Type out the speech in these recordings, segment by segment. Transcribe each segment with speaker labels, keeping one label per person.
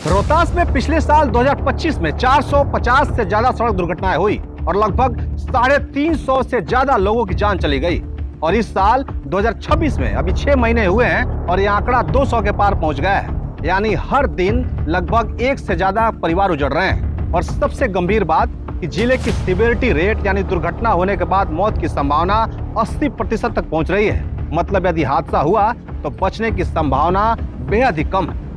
Speaker 1: रोहतास में पिछले साल 2025 में 450 से ज्यादा सड़क दुर्घटनाएं हुई और लगभग 350 से ज्यादा लोगों की जान चली गई। और इस साल 2026 में अभी 6 महीने हुए हैं और ये आंकड़ा 200 के पार पहुंच गया है। यानी हर दिन लगभग 1 से ज्यादा परिवार उजड़ रहे हैं। और सबसे गंभीर बात कि जिले की सिवियरिटी रेट यानी दुर्घटना होने के बाद मौत की संभावना 80% तक पहुंच रही है। मतलब यदि हादसा हुआ तो बचने की संभावना बेहद ही कम है।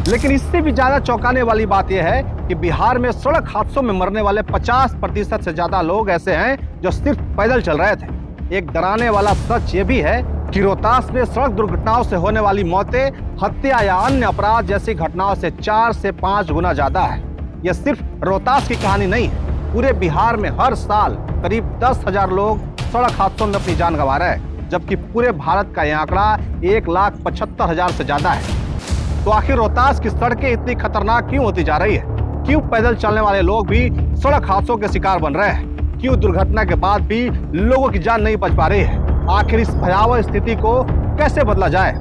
Speaker 1: लेकिन इससे भी ज्यादा चौंकाने वाली बात यह है कि बिहार में सड़क हादसों में मरने वाले 50% से ज्यादा लोग ऐसे हैं जो सिर्फ पैदल चल रहे थे। एक डराने वाला सच ये भी है कि रोहतास में सड़क दुर्घटनाओं से होने वाली मौतें हत्या या अन्य अपराध जैसी घटनाओं से 4 से 5 गुना ज्यादा है। यह सिर्फ रोहतास की कहानी नहीं है, पूरे बिहार में हर साल करीब 10,000 लोग सड़क हादसों में अपनी जान गंवा रहे हैं, जबकि पूरे भारत का यह आंकड़ा 1,75,000 से ज्यादा है। तो आखिर रोहतास की सड़कें इतनी खतरनाक क्यों होती जा रही है? क्यों पैदल चलने वाले लोग भी सड़क हादसों के शिकार बन रहे हैं? क्यों दुर्घटना के बाद भी लोगों की जान नहीं बच पा रही है? आखिर इस भयावह स्थिति को कैसे बदला जाए?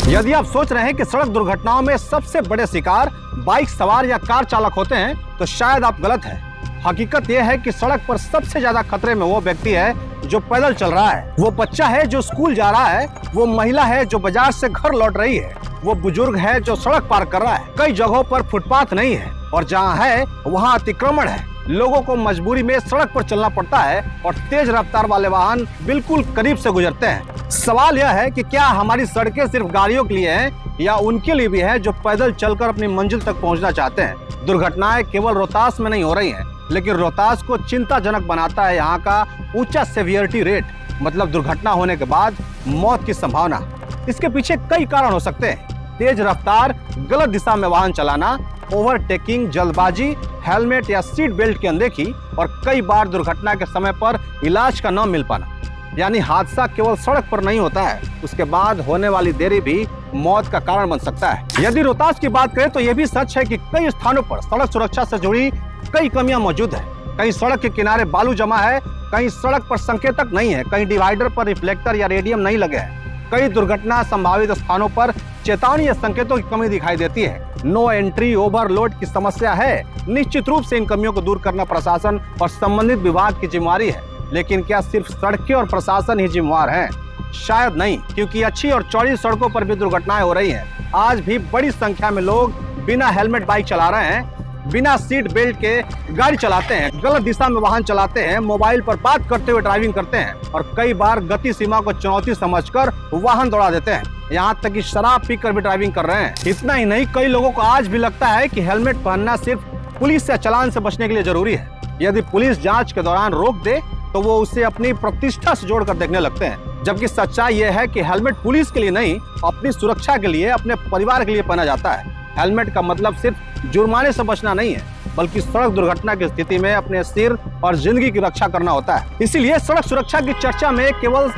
Speaker 1: यदि आप सोच रहे हैं कि सड़क दुर्घटनाओं में सबसे बड़े शिकार बाइक सवार या कार चालक होते हैं तो शायद आप गलत हैं। हकीकत यह है कि सड़क पर सबसे ज्यादा खतरे में वो व्यक्ति है जो पैदल चल रहा है, वो बच्चा है जो स्कूल जा रहा है, वो महिला है जो बाजार से घर लौट रही है, वो बुजुर्ग है जो सड़क पार कर रहा है। कई जगहों पर फुटपाथ नहीं है और जहाँ है वहाँ अतिक्रमण है। लोगों को मजबूरी में सड़क पर चलना पड़ता है और तेज रफ्तार वाले वाहन बिल्कुल करीब से गुजरते हैं। सवाल यह है कि क्या हमारी सड़कें सिर्फ गाड़ियों के लिए हैं या उनके लिए भी है जो पैदल चलकर अपनी मंजिल तक पहुंचना चाहते हैं? दुर्घटनाएं केवल रोहतास में नहीं हो रही हैं, लेकिन रोहतास को चिंताजनक बनाता है यहाँ का ऊंचा सेवियरिटी रेट, मतलब दुर्घटना होने के बाद मौत की संभावना। इसके पीछे कई कारण हो सकते हैं। तेज रफ्तार, गलत दिशा में वाहन चलाना, ओवरटेकिंग, जल्दबाजी, हेलमेट या सीट बेल्ट की अनदेखी और कई बार दुर्घटना के समय पर इलाज का न मिल पाना। यानी हादसा केवल सड़क पर नहीं होता है, उसके बाद होने वाली देरी भी मौत का कारण बन सकता है। यदि रोहतास की बात करें तो यह भी सच है कि कई स्थानों पर सड़क सुरक्षा से जुड़ी कई कमियां मौजूद है। कहीं सड़क के किनारे बालू जमा है, कहीं सड़क पर संकेतक नहीं है, कहीं डिवाइडर पर रिफ्लेक्टर या रेडियम नहीं लगे हैं। कई दुर्घटना संभावित स्थानों पर चेतावनी या संकेतों की कमी दिखाई देती है। नो एंट्री, ओवरलोड की समस्या है। निश्चित रूप से इन कमियों को दूर करना प्रशासन और संबंधित विभाग की जिम्मेवारी है। लेकिन क्या सिर्फ सड़कें और प्रशासन ही जिम्मेवार हैं? शायद नहीं, क्योंकि अच्छी और चौड़ी सड़कों पर भी दुर्घटनाएं हो रही हैं। आज भी बड़ी संख्या में लोग बिना हेलमेट बाइक चला रहे हैं, बिना सीट बेल्ट के गाड़ी चलाते हैं, गलत दिशा में वाहन चलाते हैं, मोबाइल पर बात करते हुए ड्राइविंग करते हैं और कई बार गति सीमा को चुनौती समझकर वाहन दौड़ा देते हैं। यहाँ तक कि शराब पीकर भी ड्राइविंग कर रहे हैं। इतना ही नहीं, कई लोगों को आज भी लगता है कि हेलमेट पहनना सिर्फ पुलिस या चालान से बचने के लिए जरूरी है। यदि पुलिस जांच के दौरान रोक दे तो वो उसे अपनी प्रतिष्ठा से जोड़कर देखने लगते हैं। जबकि सच्चाई यह है कि हेलमेट पुलिस के लिए नहीं, अपनी सुरक्षा के लिए, अपने परिवार के लिए पहना जाता है। हेलमेट का मतलब सिर्फ जुर्माने से बचना नहीं है, बल्कि सड़क दुर्घटना की स्थिति में अपने सिर और जिंदगी की रक्षा करना होता है। इसीलिए सड़क सुरक्षा की चर्चा में केवल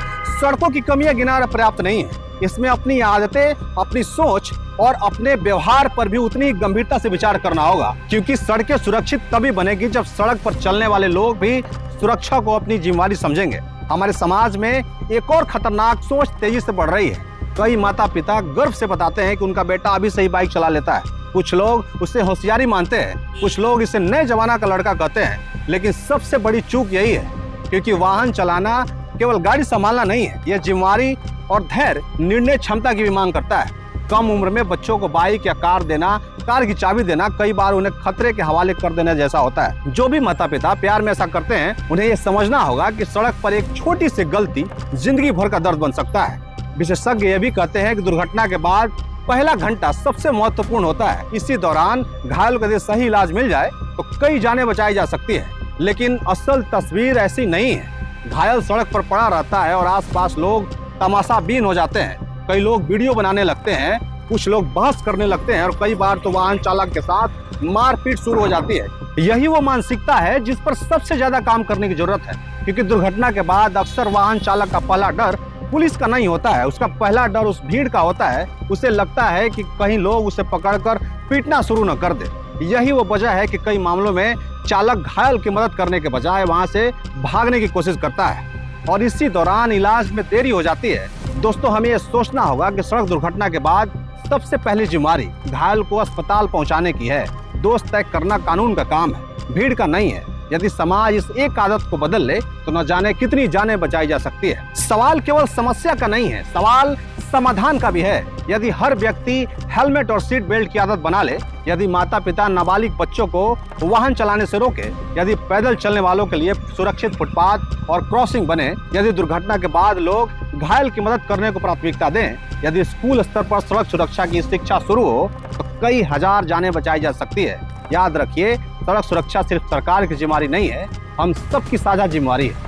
Speaker 1: सड़कों की कमियां गिनाना पर्याप्त नहीं है। इसमें अपनी आदतें, अपनी सोच और अपने व्यवहार पर भी उतनी गंभीरता से विचार करना होगा, क्योंकि सड़कें सुरक्षित तभी बनेगी जब सड़क पर चलने वाले लोग भी सुरक्षा को अपनी जिम्मेदारी समझेंगे। हमारे समाज में एक और खतरनाक सोच तेजी से बढ़ रही है। कई माता पिता गर्व से बताते हैं कि उनका बेटा अभी से ही बाइक चला लेता है। कुछ लोग उसे होशियारी मानते हैं, कुछ लोग इसे नए जमाना का लड़का कहते हैं। लेकिन सबसे बड़ी चूक यही है, क्योंकि वाहन चलाना केवल गाड़ी संभालना नहीं है, यह जिम्मेदारी और धैर्य, निर्णय क्षमता की भी मांग करता है। कम उम्र में बच्चों को बाइक या कार देना, कार की चाबी देना कई बार उन्हें खतरे के हवाले कर देने जैसा होता है। जो भी माता पिता प्यार में ऐसा करते हैं, उन्हें यह समझना होगा कि सड़क पर एक छोटी सी गलती जिंदगी भर का दर्द बन सकता है। विशेषज्ञ ये भी कहते हैं कि दुर्घटना के बाद पहला घंटा सबसे महत्वपूर्ण होता है। इसी दौरान घायल को यदि सही इलाज मिल जाए तो कई जानें बचाई जा सकती है। लेकिन असल तस्वीर ऐसी नहीं है। घायल सड़क पर पड़ा रहता है और आसपास लोग तमाशाबीन हो जाते हैं। कई लोग वीडियो बनाने लगते हैं, कुछ लोग बहस करने लगते हैं और कई बार तो वाहन चालक के साथ मारपीट शुरू हो जाती है। यही वो मानसिकता है जिस पर सबसे ज्यादा काम करने की जरूरत है, क्योंकि दुर्घटना के बाद अक्सर वाहन चालक का पहला डर पुलिस का नहीं होता है, उसका पहला डर उस भीड़ का होता है। उसे लगता है कि कहीं लोग उसे पकड़कर पीटना शुरू न कर दे। यही वो वजह है कि कई मामलों में चालक घायल की मदद करने के बजाय वहां से भागने की कोशिश करता है। और इसी दौरान इलाज में देरी हो जाती है। दोस्तों, हमें ये सोचना होगा कि सड़क दुर्घटना के बाद सबसे पहली जिम्मेदारी घायल को अस्पताल पहुंचाने की है। दोष तय करना कानून का काम है, भीड़ का नहीं है। यदि समाज इस एक आदत को बदल ले तो न जाने कितनी जानें बचाई जा सकती है। सवाल केवल समस्या का नहीं है, सवाल समाधान का भी है। यदि हर व्यक्ति हेलमेट और सीट बेल्ट की आदत बना ले, यदि माता पिता नाबालिग बच्चों को वाहन चलाने से रोके, यदि पैदल चलने वालों के लिए सुरक्षित फुटपाथ और क्रॉसिंग बने, यदि दुर्घटना के बाद लोग घायल की मदद करने को प्राथमिकता दें, यदि स्कूल स्तर पर सड़क सुरक्षा की शिक्षा शुरू हो तो कई हजार जानें बचाई जा सकती है। याद रखिए, सड़क सुरक्षा सिर्फ सरकार की जिम्मेदारी नहीं है, हम सबकी साझा जिम्मेदारी है।